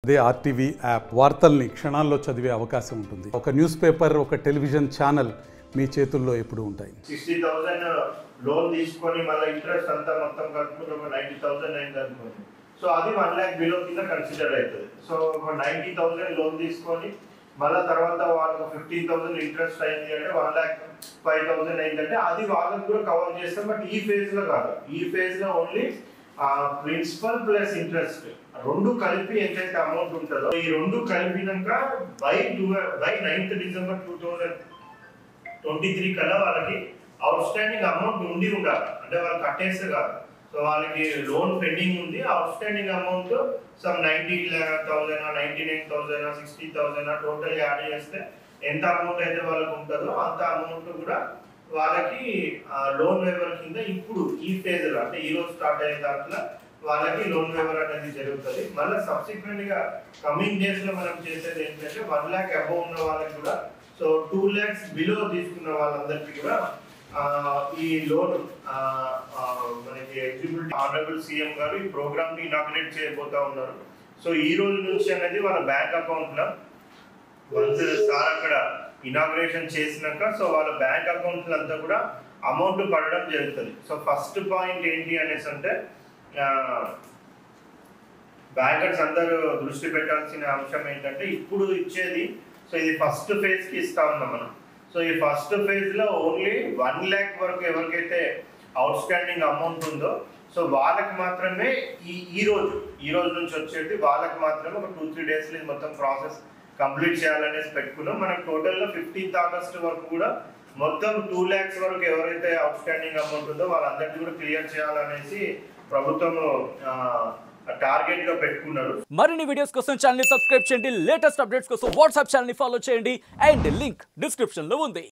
అదే RTV app వార్తల్ని క్షణాల్లో చదివే అవకాశం ఉంటుంది. ఒక న్యూస్ పేపర్, ఒక టెలివిజన్ ఛానల్ మీ చేతుల్లో ఎప్పుడూ ఉంటాయి. 60,000 లోన్ తీసుకొని మళ్ళీ ఇంట్రెస్ట్ అంతా మొత్తం కలుపుకుంటే ఒక 90,000 అయింది అనుకోండి. సో అది 1 lakh బిలో కింద కన్సిడర్ అవుతుంది. సో ఒక 90,000 లోన్ తీసుకొని మళ్ళీ తర్వాత వాళ్ళకి 15,000 ఇంట్రెస్ట్ అయింది అంటే 1,05,000 అయిందంటే అది వాళ్ళకి కూడా కవర్ చేస్తాం. బట్ ఈ ఫేజ్ లో కాదు, ఈ ఫేజ్ లో ఓన్లీ ప్రిన్సిపల్ ప్లస్ ఇంట్రెస్ట్ రెండు కలిపి ఎంతైతే అమౌంట్ ఉంటుందో ఈ రెండు కలిపినాక బై 9th December 2023 కల్లా వాళ్ళకి అవుట్ స్టాండింగ్ అమౌంట్ ఉండి ఉండాలి. అంటే వాళ్ళు కట్టేస్తే కాదు. సో వాళ్ళకి లోన్ పెండింగ్ ఉంది, out standing amount some 90,000 99,000 60,000 total add చేస్తే ఎంత అమౌంట్ అయితే వాళ్ళకి ఉంటుందో అంత అమౌంట్ కూడా వాళ్ళకి లోన్ వేవర్ కింద ఇప్పుడు ఈ ఫేజ్ లో అంటే ఈ రోజు స్టార్ట్ అయ్యే దాంట్లో వాళ్ళకి లోన్ వేవర్ అనేది జరుగుతుంది. మళ్ళీ సబ్సిక్వెంట్ గా కమింగ్ డేస్ లో మనం చేసేది ఏంటంటే 1 lakh అబౌవ్ ఉన్న వాళ్ళకి కూడా, సో 2 lakhs బిలో తీసుకున్న వాళ్ళందరికీ కూడా ఈ లోన్ మనకి ఎలిజిబిలిటీ ఆనరబుల్ సీఎం గారు ఈ ప్రోగ్రామ్ ని ఇనాగ్రేట్ చేయబోతా ఉన్నారు. సో ఈ రోజు నుంచి అనేది వాళ్ళ బ్యాంక్ అకౌంట్ లో వన్స్ సార్ అక్కడ ఇనాగ్రేషన్ చేసినాక సో వాళ్ళ బ్యాంక్ అకౌంట్ అంతా కూడా అమౌంట్ పడడం జరుగుతుంది. సో ఫస్ట్ పాయింట్ ఏంటి అనేసి అంటే బ్యాంకర్స్ అందరూ దృష్టి పెట్టాల్సిన అంశం ఏంటంటే ఇప్పుడు ఇచ్చేది, సో ఇది ఫస్ట్ ఫేజ్ కి ఇస్తా ఉన్నాం మనం. సో ఈ ఫస్ట్ ఫేజ్ లో ఓన్లీ 1 lakh వరకు ఎవరికైతే అవుట్ స్టాండింగ్ అమౌంట్ ఉందో సో వాళ్ళకి మాత్రమే ఈ రోజు నుంచి వచ్చేది వాళ్ళకి మాత్రమే ఒక 2-3 days లో మొత్తం ప్రాసెస్ కంప్లీట్ చేయాలనేసి పెట్టుకున్నాం. మనకు టోటల్ గా 15th August వరకు కూడా మొత్తం 2 lakhs వరకు ఎవరైతే అవుట్ స్టాండింగ్ అమౌంట్ ఉందో వాళ్ళందరికీ కూడా క్లియర్ చేయాలనేసి ప్రభుత్వం టార్గెట్ గా పెట్టుకున్నారు. మరిన్ని వీడియోస్ కోసం ఛానల్ ని సబ్స్క్రైబ్ చేయండి, లేటెస్ట్ అప్డేట్స్ కోసం వాట్సాప్ ఛానల్ ని ఫాలో చేయండి అండ్ లింక్ డిస్క్రిప్షన్ లో ఉంది.